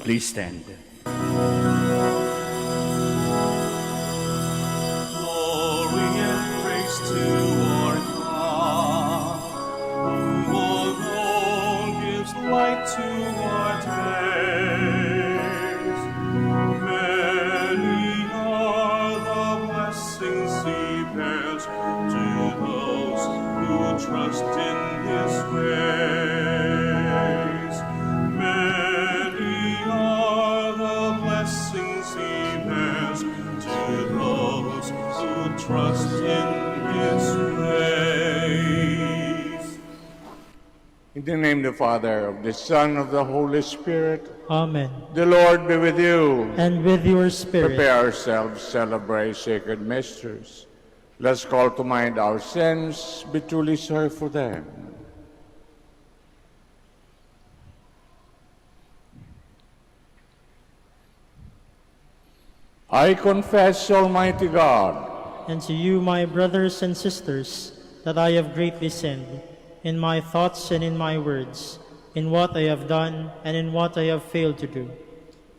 Please stand. Glory and praise to our God, who alone gives light to our days. Many are the blessings He bears to those who trust in His ways. Many are the blessings He bears to those who trust in His ways. In the name of the Father, of the Son, of the Holy Spirit. Amen. The Lord be with you. And with your spirit. Prepare ourselves to celebrate sacred mysteries. Let's call to mind our sins, be truly sorry for them. I confess, Almighty God, And to you, my brothers and sisters, that I have greatly sinned, in my thoughts and in my words, in what I have done and in what I have failed to do.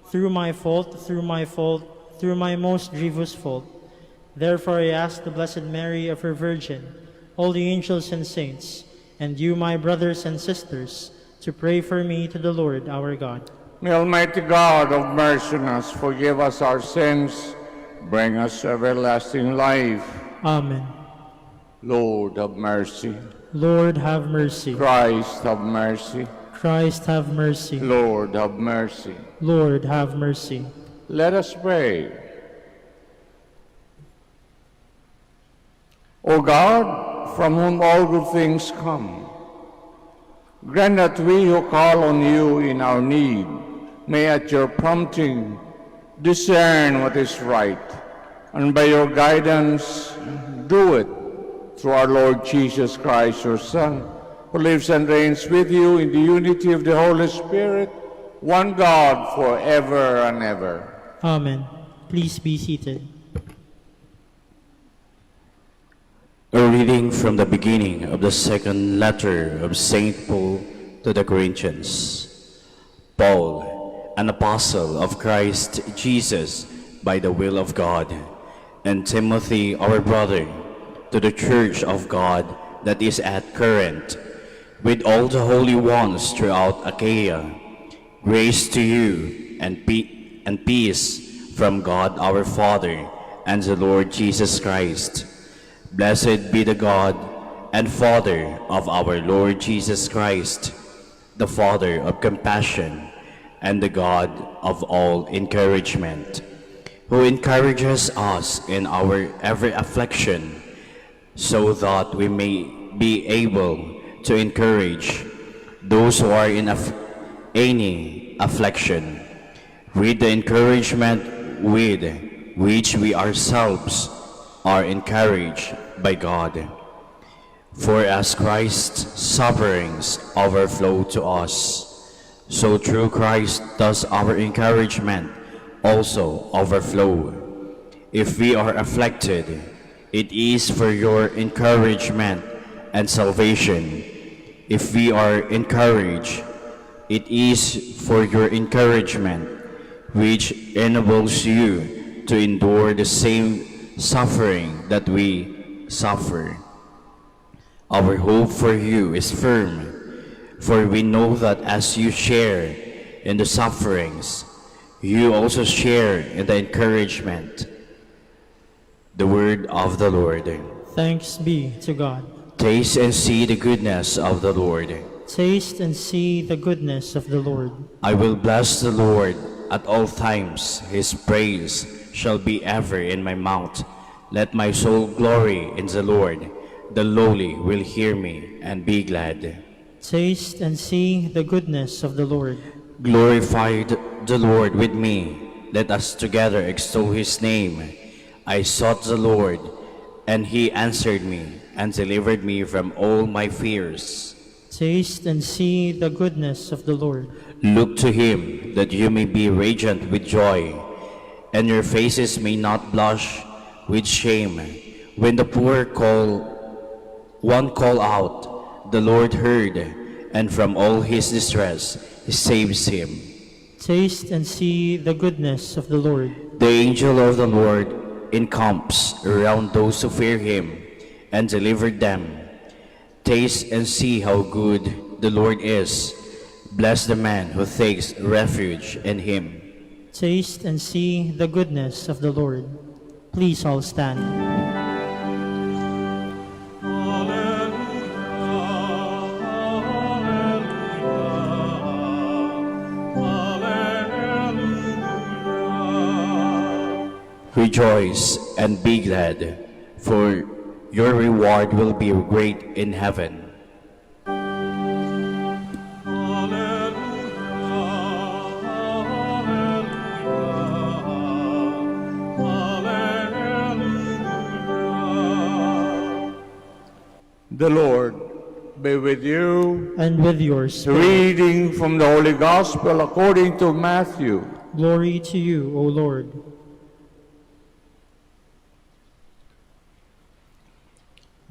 Through my fault, through my most grievous fault. Therefore I ask the Blessed Mary, ever Virgin, all the angels and saints, and you, my brothers and sisters, to pray for me to the Lord our God. may Almighty God of mercy on us, forgive us our sins, bring us to everlasting life. Amen. Lord, have mercy. Lord, have mercy. Christ, have mercy. Christ, have mercy. Lord, have mercy. Lord, have mercy. Let us pray. O God, from whom all good things come, grant that we who call on you in our need may at your prompting discern what is right, and by your guidance do it through our Lord Jesus Christ, your Son, who lives and reigns with you in the unity of the Holy Spirit, one God, forever and ever. Amen. Please be seated. A reading from the beginning of the second letter of St. Paul to the Corinthians. Paul, an apostle of Christ Jesus by the will of God, and Timothy, our brother, to the church of God that is at Corinth, with all the holy ones throughout Achaia, grace to you and peace from God our Father and the Lord Jesus Christ. Blessed be the God and Father of our Lord Jesus Christ, the Father of compassion and the God of all encouragement, who encourages us in our every affliction, so that we may be able to encourage those who are in any affliction, with the encouragement with which we ourselves are encouraged by God. For as Christ's sufferings overflow to us, so through Christ does our encouragement also overflow. If we are afflicted, it is for your encouragement and salvation. If we are encouraged, it is for your encouragement, which enables you to endure the same suffering that we suffer. Our hope for you is firm, for we know that as you share in the sufferings, you also share in the encouragement. The word of the Lord. Thanks be to God. Taste and see the goodness of the Lord. Taste and see the goodness of the Lord. I will bless the Lord at all times. His praise shall be ever in my mouth. Let my soul glory in the Lord. The lowly will hear me and be glad. Taste and see the goodness of the Lord. Glorify the Lord with me. Let us together extol his name. I sought the Lord, and he answered me and delivered me from all my fears. Taste and see the goodness of the Lord. Look to him, that you may be radiant with joy, and your faces may not blush with shame. When the poor call out, the Lord heard, and from all his distress he saves him. Taste and see the goodness of the Lord. The angel of the Lord encamps around those who fear him and delivered them. Taste and see how good the Lord is. Bless the man who takes refuge in him. Taste and see the goodness of the Lord. Please all stand. Rejoice and be glad, for your reward will be great in heaven. The Lord be with you. And with your spirit. Reading from the Holy Gospel according to Matthew. Glory to you, O Lord.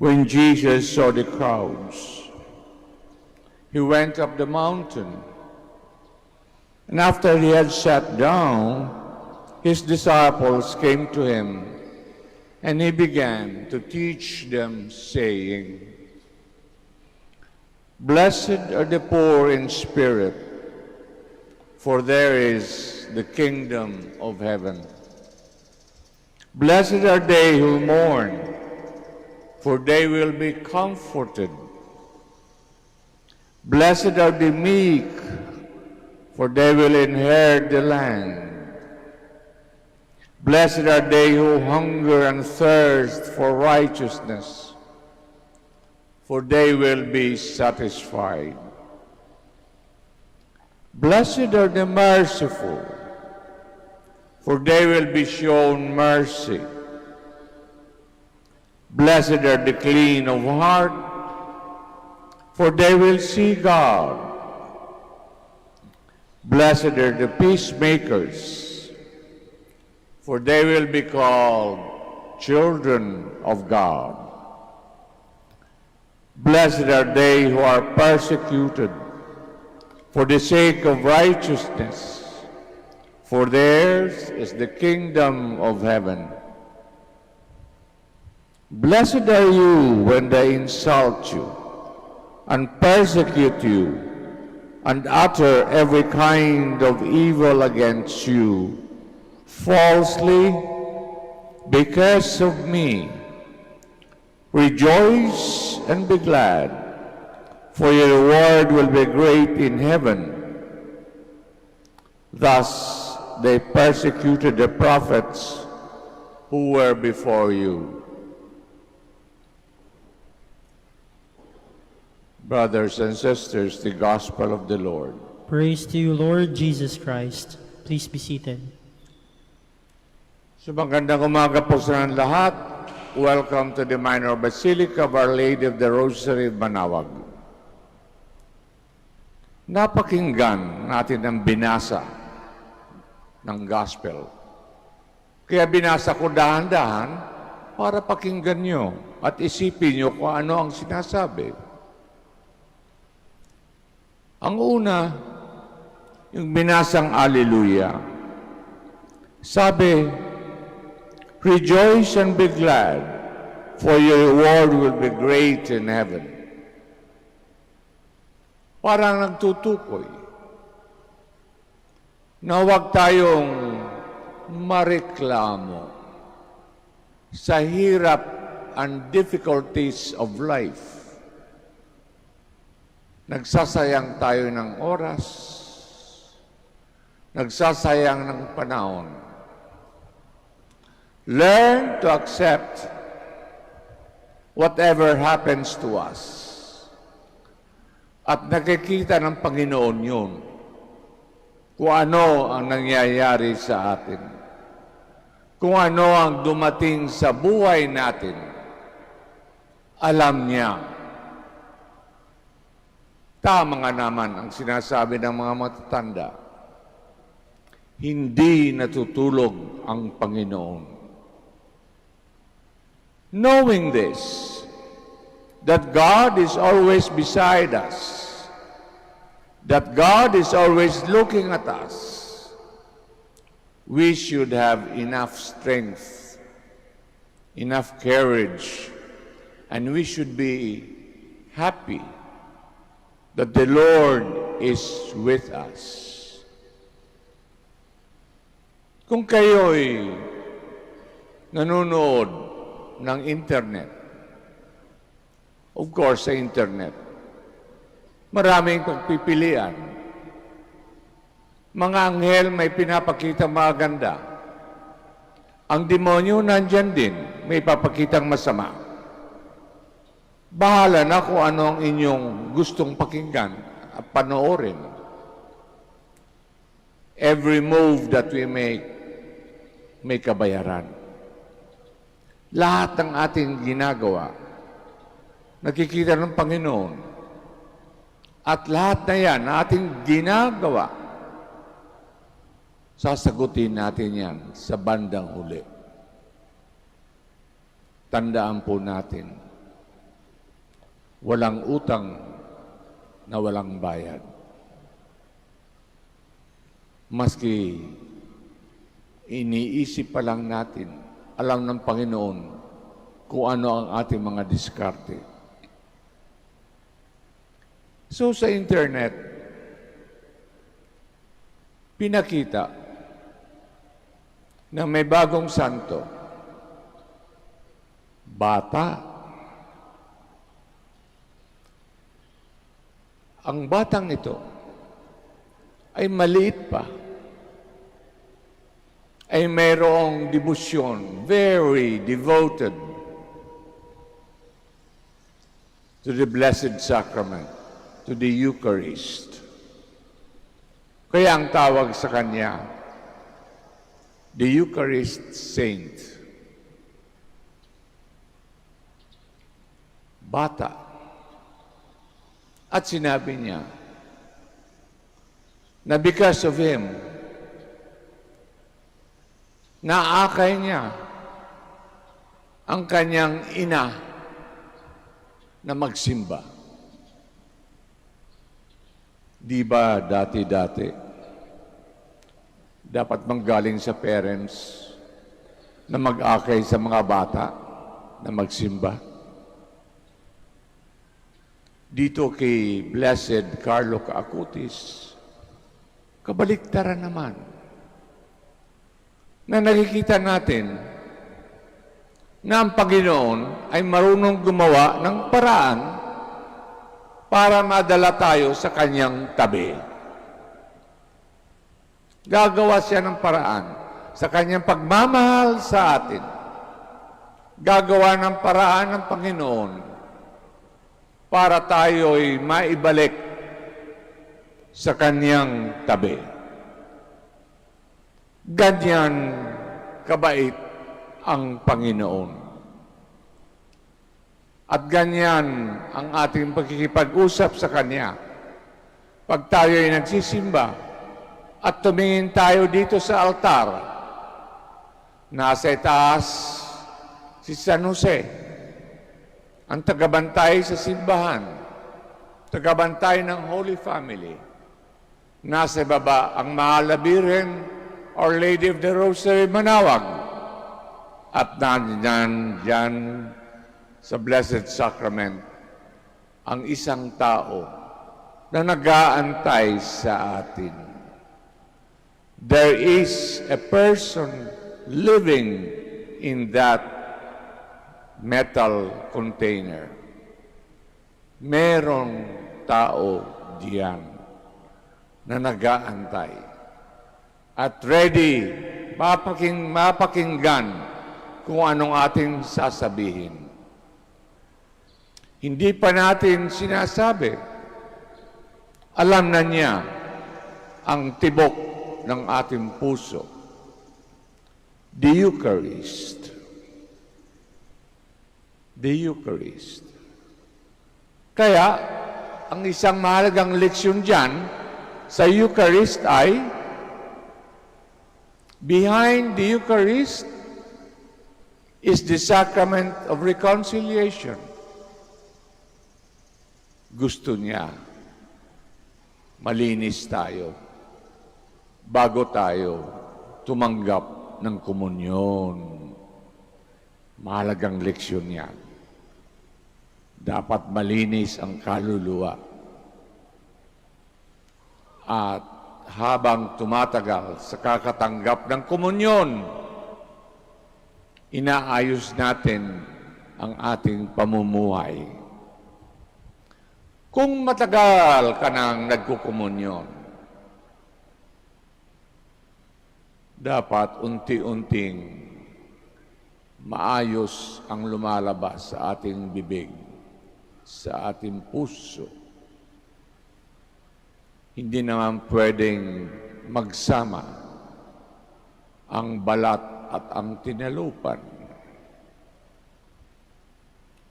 When Jesus saw the crowds, he went up the mountain. And after he had sat down, his disciples came to him, and he began to teach them, saying, Blessed are the poor in spirit, for there is the kingdom of heaven. Blessed are they who mourn, for they will be comforted. Blessed are the meek, for they will inherit the land. Blessed are they who hunger and thirst for righteousness, for they will be satisfied. Blessed are the merciful, for they will be shown mercy. Blessed are the clean of heart, for they will see God. Blessed are the peacemakers, for they will be called children of God. Blessed are they who are persecuted for the sake of righteousness, for theirs is the kingdom of heaven. Blessed are you when they insult you, and persecute you, and utter every kind of evil against you, falsely, because of me. Rejoice and be glad, for your reward will be great in heaven. Thus they persecuted the prophets who were before you. Brothers and sisters, the Gospel of the Lord. Praise to you, Lord Jesus Christ. Please be seated. So magandang umaga po sa lahat. Welcome to the Minor Basilica of Our Lady of the Rosary of Manaoag. Napakinggan natin ang binasa ng Gospel. Kaya binasa ko dahan-dahan para pakinggan nyo at isipin nyo kung ano ang sinasabi. Ang una, yung binasang Alleluia. Sabi, Rejoice and be glad, for your reward will be great in heaven. Parang nagtutukoy na huwag tayong mareklamo sa hirap and difficulties of life. Nagsasayang tayo ng oras, nagsasayang ng panahon. Learn to accept whatever happens to us. At nakikita ng Panginoon yun, kung ano ang nangyayari sa atin, kung ano ang dumating sa buhay natin, alam niya. Tama nga naman ang sinasabi ng mga matatanda, hindi natutulog ang Panginoon. Knowing this, that God is always beside us, that God is always looking at us, we should have enough strength, enough courage, and we should be happy that the Lord is with us. Kung kayo'y nanonood ng internet, of course sa internet, maraming pagpipilian. Mga anghel may pinapakitang maganda. Ang demonyo nandyan din, may papakitang masama. Bahala na kung ano ang inyong gustong pakinggan at panoorin. Every move that we make, may kabayaran. Lahat ng ating ginagawa, nakikita ng Panginoon. At lahat na yan, na ating ginagawa, sasagutin natin yan sa bandang huli. Tandaan po natin, walang utang na walang bayad. Maski iniisip pa lang natin, alam ng Panginoon kung ano ang ating mga diskarte. So sa internet, pinakita na may bagong santo, bata. Ang batang ito ay maliit pa, ay mayroong debosyon, very devoted to the Blessed Sacrament, to the Eucharist. Kaya ang tawag sa kanya, the Eucharist Saint. Bata. At sinabi niya na because of him, naakay niya ang kanyang ina na magsimba. Di ba dati-dati, dapat manggaling sa parents na mag-akay sa mga bata na magsimba? Dito kay Blessed Carlo Acutis, kabaliktaran naman, na nakikita natin na ang Panginoon ay marunong gumawa ng paraan para madala tayo sa kanyang tabi. Gagawa siya ng paraan sa kanyang pagmamahal sa atin. Gagawa ng paraan ng Panginoon para tayo'y maibalik sa kanyang tabi. Ganyan kabait ang Panginoon. At ganyan ang ating pagkikipag-usap sa Kanya. Pag tayo ay nagsisimba at tumingin tayo dito sa altar, nasa itaas si San Jose, ang tagabantay sa simbahan, tagabantay ng Holy Family. Nasa baba ang Mahal na Birhen, Our Lady of the Rosary, Manaoag. At nandyan dyan sa Blessed Sacrament ang isang tao na nag-aantay sa atin. There is a person living in that metal container. Merong tao diyan na nag-aantay at ready mapakinggan kung anong ating sasabihin. Hindi pa natin sinasabi. Alam na niya ang tibok ng ating puso. The Eucharist. The Eucharist. Kaya, ang isang mahalagang leksyon dyan sa Eucharist ay behind the Eucharist is the sacrament of reconciliation. Gusto niya malinis tayo bago tayo tumanggap ng komunyon. Mahalagang leksyon yan. Dapat malinis ang kaluluwa. At habang tumatagal sa kakatanggap ng komunyon, inaayos natin ang ating pamumuhay. Kung matagal ka nang nagkukomunyon, dapat unti-unting maayos ang lumalabas sa ating bibig, sa ating puso. Hindi naman pwedeng magsama ang balat at ang tinalupan.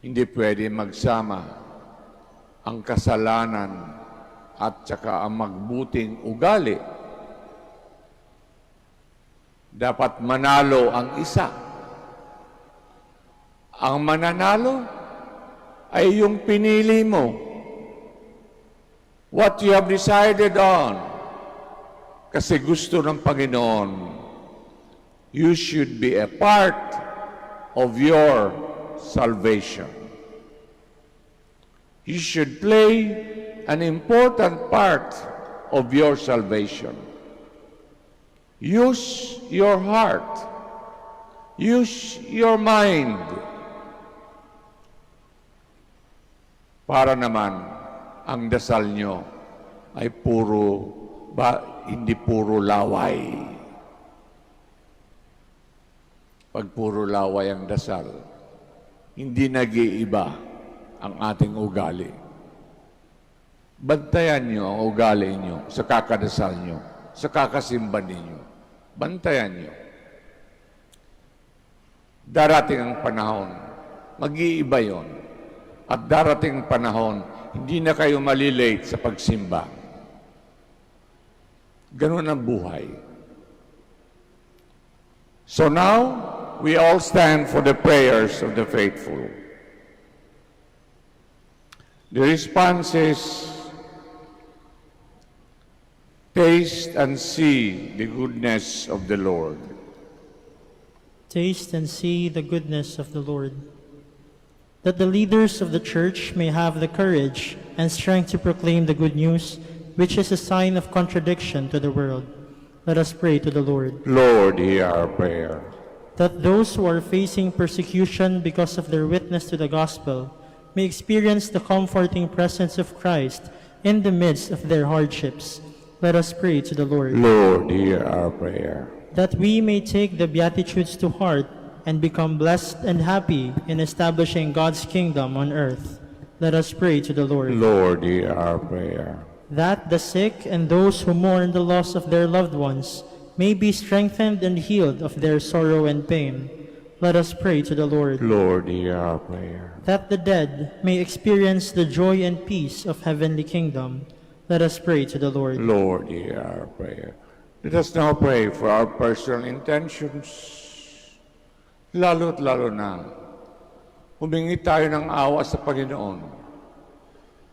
Hindi pwedeng magsama ang kasalanan at saka ang magbuting ugali. Dapat manalo ang isa. Ang mananalo ay yung pinili mo. What you have decided on. Kasi gusto ng Panginoon, you should be a part of your salvation. You should play an important part of your salvation. Use your heart. Use your mind. Para naman ang dasal nyo ay hindi puro laway. Pag puro laway ang dasal, hindi nag-iiba ang ating ugali. Bantayan nyo ang ugali nyo sa kakadasal nyo, sa kakasimba ninyo. Bantayan nyo. Darating ang panahon, mag-iiba yon. At darating ang panahon, hindi na kayo malilate sa pagsimba. Ganun ang buhay. So now, we all stand for the prayers of the faithful. The response is, taste and see the goodness of the Lord. Taste and see the goodness of the Lord. That the leaders of the church may have the courage and strength to proclaim the good news, which is a sign of contradiction to the world. Let us pray to the Lord. Lord, hear our prayer. That those who are facing persecution because of their witness to the gospel may experience the comforting presence of Christ in the midst of their hardships. Let us pray to the Lord. Lord, hear our prayer. That we may take the Beatitudes to heart and become blessed and happy in establishing God's kingdom on earth. Let us pray to the Lord. Lord, hear our prayer. That the sick and those who mourn the loss of their loved ones may be strengthened and healed of their sorrow and pain. Let us pray to the Lord. Lord, hear our prayer. That the dead may experience the joy and peace of heavenly kingdom. Let us pray to the Lord. Lord, hear our prayer. Let us now pray for our personal intentions. Lalo't lalo na, humingi tayo ng awa sa Panginoon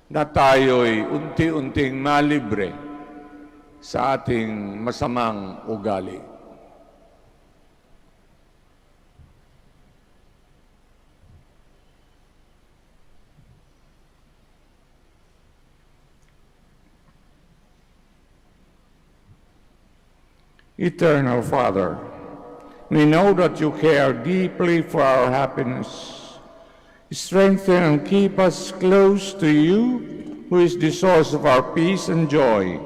na tayo'y unti-unting malibre sa ating masamang ugali. Eternal Father, we know that you care deeply for our happiness. Strengthen and keep us close to you, who is the source of our peace and joy.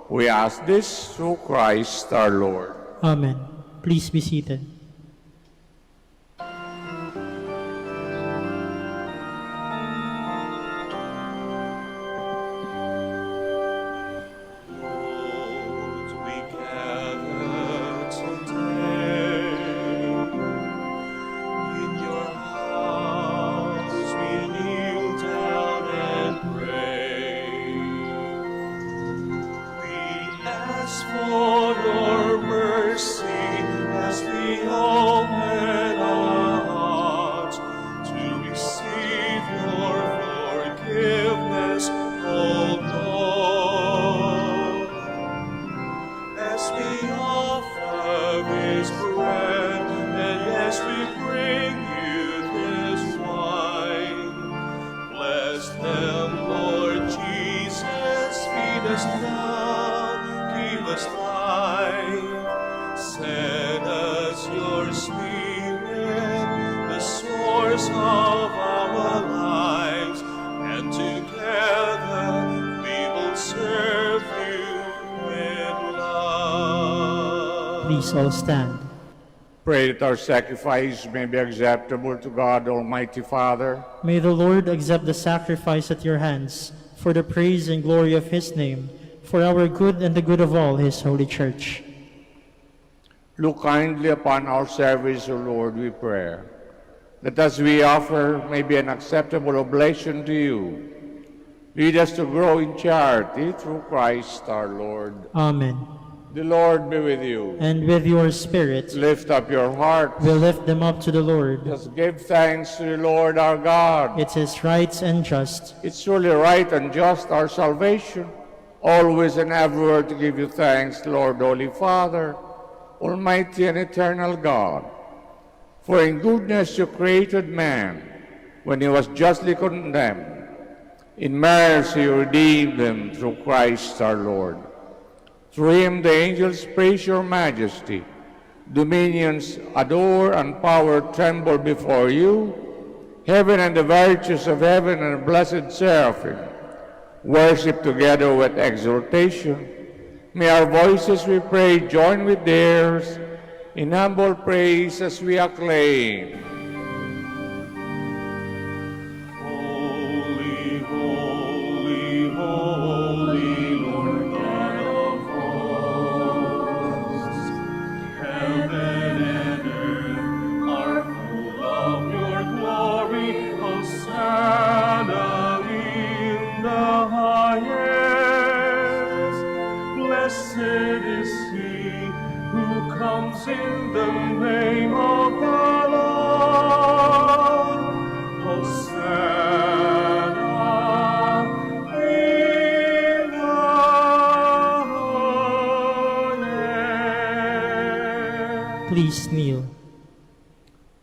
We ask this through Christ our Lord. Amen. Please be seated. Lord, we gather today in your house. We kneel down and pray. We ask for your mercy as we open our hearts to receive your forgiveness, O Lord. As we offer of his bread, and yes, we bring you this wine. Bless them, Lord Jesus, feed us now, give us life. Send us your Spirit, the source of our lives, and together we will serve you with love. Please all stand. Pray that our sacrifice may be acceptable to God, Almighty Father. May the Lord accept the sacrifice at your hands for the praise and glory of his name, for our good and the good of all his holy church. Look kindly upon our service, O Lord, we pray, that as we offer may be an acceptable oblation to you. Lead us to grow in charity through Christ our Lord. Amen. The Lord be with you. And with your spirit, Lift up your hearts. we lift them up to the Lord. Just give thanks to the Lord our God. It is right and just, It's truly right and just, our salvation, always and everywhere to give you thanks, Lord, Holy Father, Almighty and eternal God. For in goodness you created man when he was justly condemned. In mercy you redeemed him through Christ our Lord. Through him the angels praise your majesty. Dominions adore and power tremble before you. Heaven and the virtues of heaven and blessed seraphim worship together with exultation. May our voices, we pray, join with theirs in humble praise as we acclaim. Holy, holy, holy, Lord God of hosts. Heaven and earth are full of your glory. Hosanna in the highest. Blessed is he who comes in the name of the Lord. Hosanna in the highest. please kneel.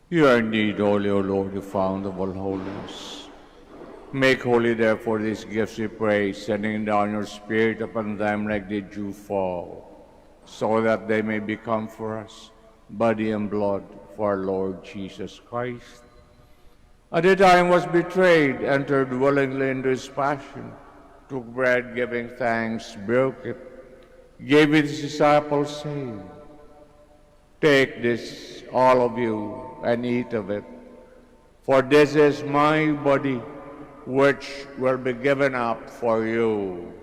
You are indeed holy, O Lord, the fount of all holiness. Make holy, therefore, these gifts, we pray, sending down your Spirit upon them like the dew fall, so that they may become for us body and blood for our Lord Jesus Christ. At the time was betrayed, entered willingly into his passion, took bread, giving thanks, broke it, gave it to his disciples, saying, "Take this, all of you, and eat of it, for this is my body, which will be given up for you."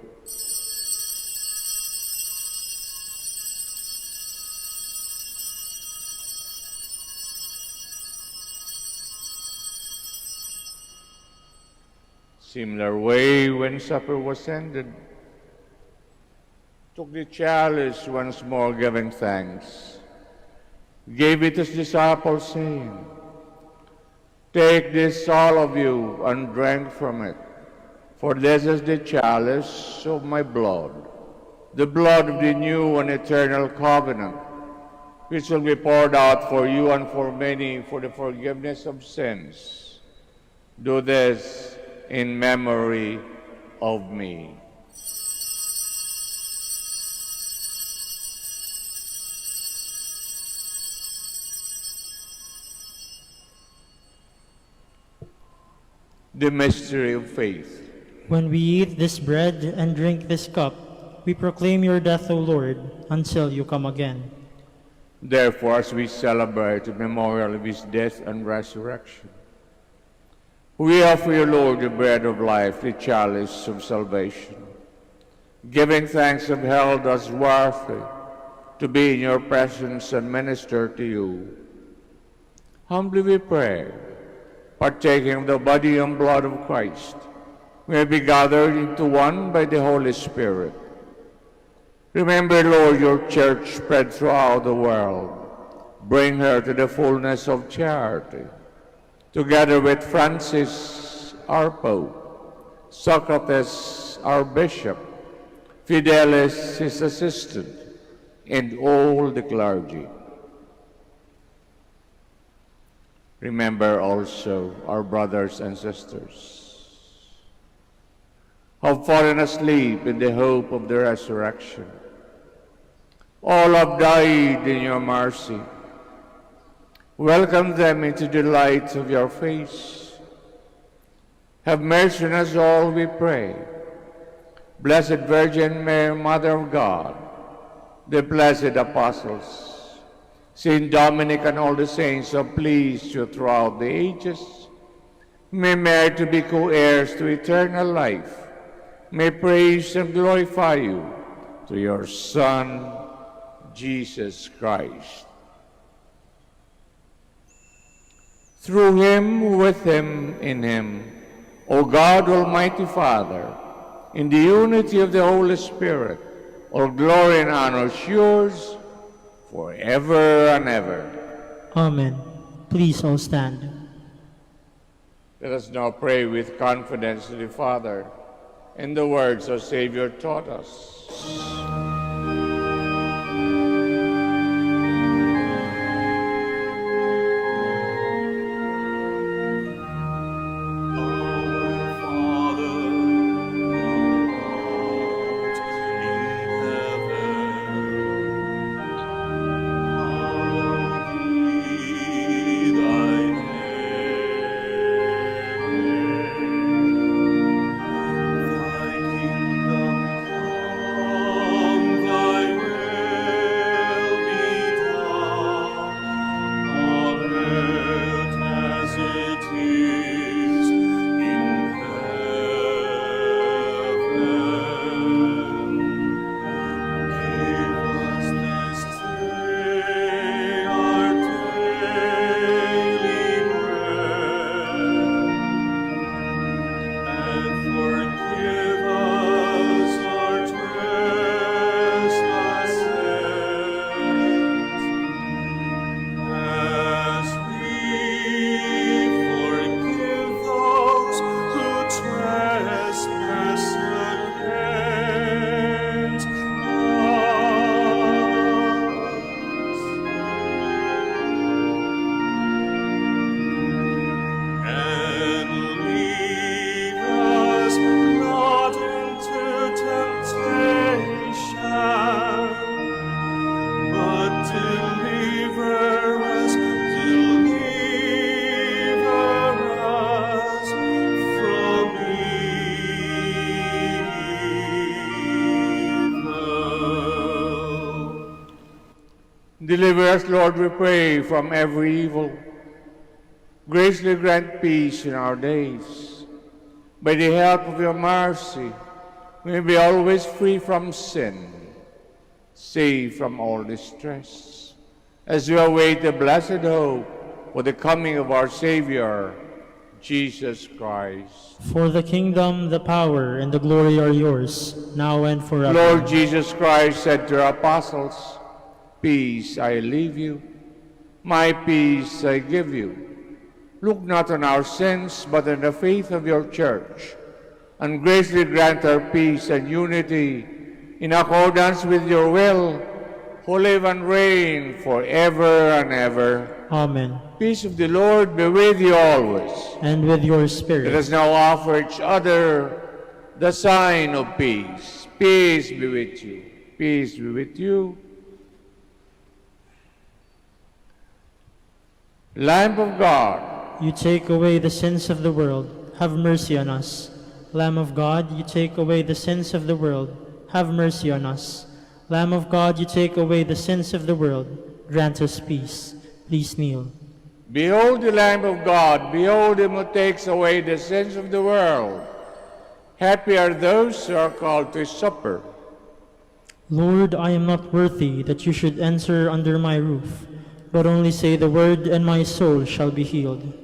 Similar way, when supper was ended, took the chalice once more, giving thanks, gave it to his disciples, saying, "Take this, all of you, and drink from it, for this is the chalice of my blood, the blood of the new and eternal covenant, which will be poured out for you and for many for the forgiveness of sins. Do this in memory of me." The mystery of faith. When we eat this bread and drink this cup, we proclaim your death, O Lord, until you come again. Therefore, as we celebrate the memorial of his death and resurrection, we offer you, Lord, the bread of life, the chalice of salvation. Giving thanks, have held us worthy to be in your presence and minister to you. Humbly we pray, partaking of the body and blood of Christ, may be gathered into one by the Holy Spirit. Remember, Lord, your church spread throughout the world. Bring her to the fullness of charity, together with Francis, our Pope, Socrates, our Bishop, Fidelis, his assistant, and all the clergy. Remember also our brothers and sisters who have fallen asleep in the hope of the resurrection. All have died in your mercy. Welcome them into the light of your face. Have mercy on us all, we pray. Blessed Virgin Mary, Mother of God, the blessed apostles, Saint Dominic and all the saints who have pleased you throughout the ages, may merit to be co-heirs to eternal life, may praise and glorify you through your Son, Jesus Christ. Through him, with him, in him, O God, Almighty Father, in the unity of the Holy Spirit, all glory and honor is yours forever and ever. Amen. Please all stand. Let us now pray with confidence to the Father in the words our Savior taught us. Our Father, who art in heaven, hallowed be thy name. Thy kingdom come, thy will be done, on earth as it is in heaven. Give us this day our daily bread, and forgive us our trespasses, as we forgive those who trespass against us. And lead us not into temptation, but deliver us from evil. Deliver us, Lord, we pray, from every evil. Graciously grant peace in our days. By the help of your mercy, we may be always free from sin, safe from all distress, as we await the blessed hope for the coming of our Savior, Jesus Christ. For the kingdom, the power, and the glory are yours, now and forever. Lord Jesus Christ said to your apostles, "Peace I leave you, my peace I give you. Look not on our sins, but on the faith of your church, and graciously grant her peace and unity in accordance with your will, who live and reign forever and ever." Amen. Peace of the Lord be with you always. And with your Let spirit. us now offer each other the sign of peace. Peace be with you. Peace be with you. Lamb of God, You take away the sins of the world, have mercy on us. Lamb of God, you take away the sins of the world, have mercy on us. Lamb of God, you take away the sins of the world, grant us peace. Please kneel. behold the Lamb of God, behold him who takes away the sins of the world. Happy are those who are called to his supper. Lord, I am not worthy that you should enter under my roof, but only say the word and my soul shall be healed.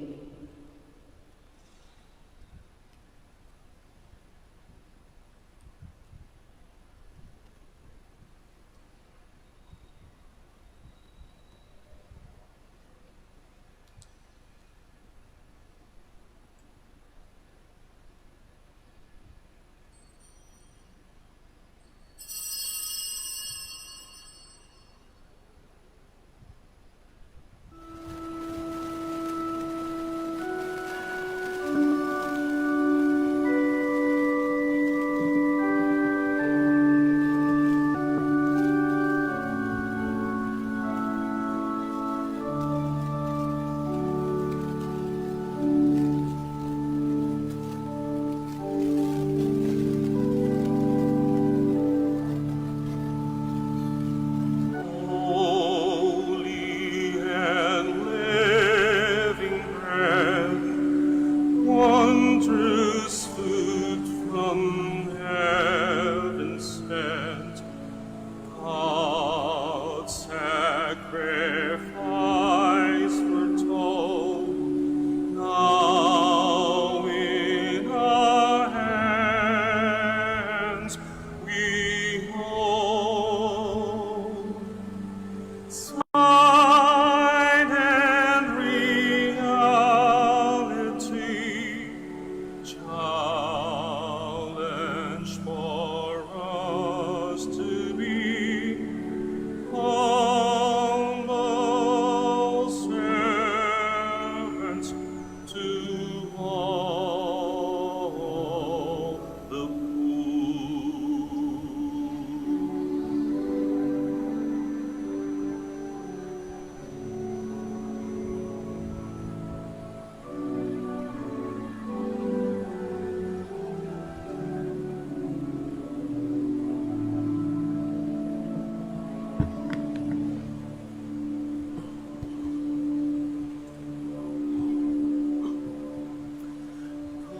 sign and reality, challenge for us to be humble servants to all the poor.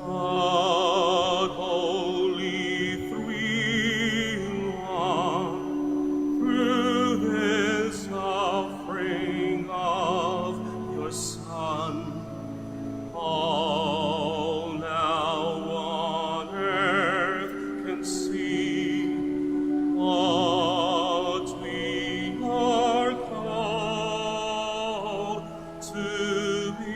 God, Holy Three in One, through this offering of your Son, all now on earth can see what we are called to be.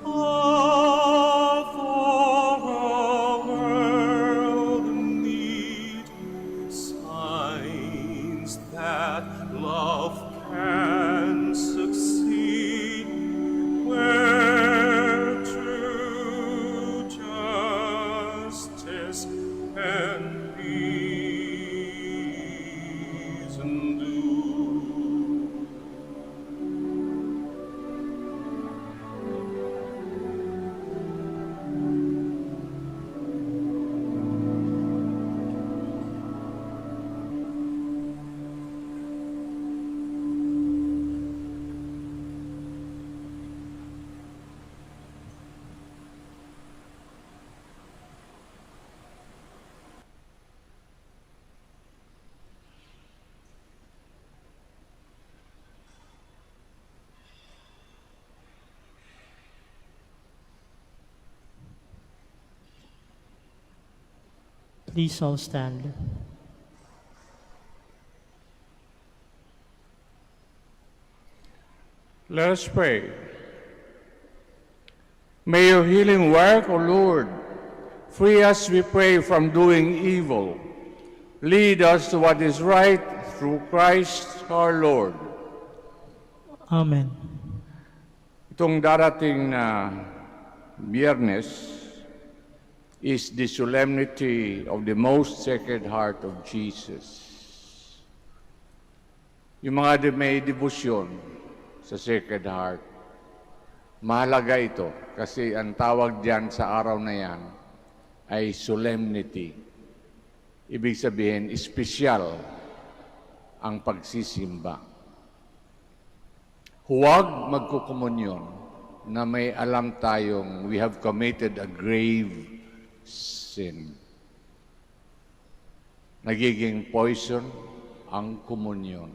Oh, for a world in need, signs that love can succeed, where true justice and reason do. Please all stand. Let us pray. May your healing work, O Lord, free us, we pray, from doing evil. Lead us to what is right through Christ our Lord. Amen. Itong darating na Biyernes is the solemnity of the most Sacred Heart of Jesus. Yung mga may debosyon sa Sacred Heart, mahalaga ito kasi ang tawag diyan sa araw na yan ay solemnity. Ibig sabihin, espesyal ang pagsisimba. Huwag magkukomunyon na may alam tayong we have committed a grave sin. Nagiging poison ang komunyon.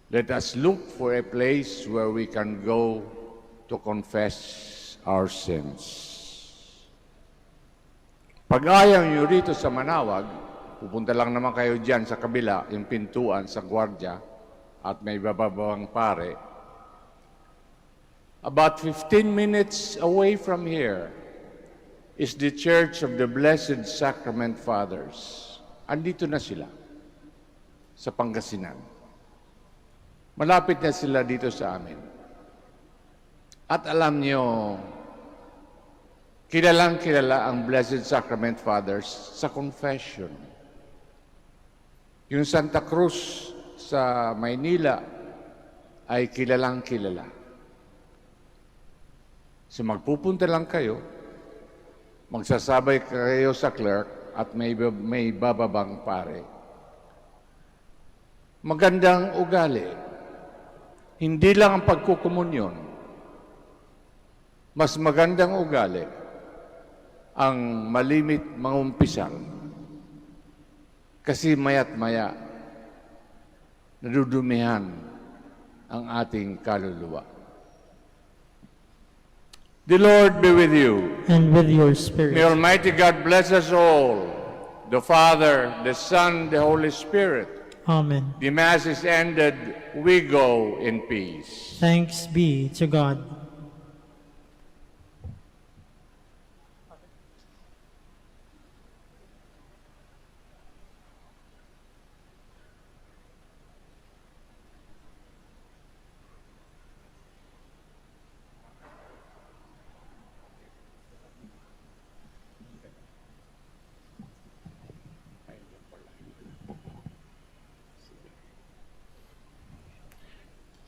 Let us look for a place where we can go to confess our sins. Pag ayaw nyo rito sa Manaoag, pupunta lang naman kayo dyan sa kabila, yung pintuan sa gwardya, at may bababang pare. About 15 minutes away from here is the Church of the Blessed Sacrament Fathers. Andito na sila sa Pangasinan. Malapit na sila dito sa amin. At alam nyo, kilalang kilala ang Blessed Sacrament Fathers sa confession. Yung Santa Cruz sa Maynila ay kilalang kilala. So magpupunta lang kayo, magsasabay kayo sa clerk at may bababang pare. Magandang ugali. Hindi lang ang pagkukomunyon. Mas magandang ugali ang malimit mangumpisal. Kasi maya't maya, nadudumihan ang ating kaluluwa. The Lord be with you. And with your spirit. May Almighty God bless us all, the Father, the Son, the Holy Spirit. Amen. The Mass is ended. We go in peace. Thanks be to God.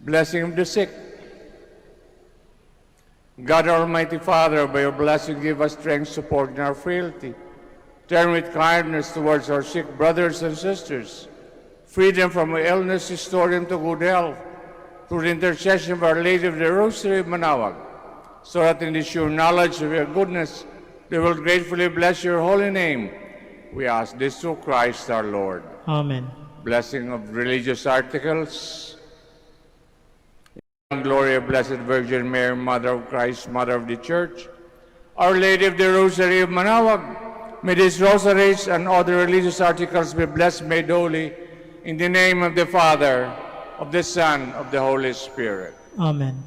Blessing of the sick. God, Almighty Father, by your blessing give us strength, support in our frailty. Turn with kindness towards our sick brothers and sisters. Free them from illness, restore them to good health. Through the intercession of Our Lady of the Rosary of Manaoag, so that in the sure knowledge of your goodness, they will gratefully bless your holy name. We ask this through Christ our Lord. Amen. Blessing of religious articles. Glory of Blessed Virgin Mary, Mother of Christ, Mother of the Church. Our Lady of the Rosary of Manaoag, may these rosaries and other religious articles be blessed, made holy, in the name of the Father, of the Son, of the Holy Spirit. Amen.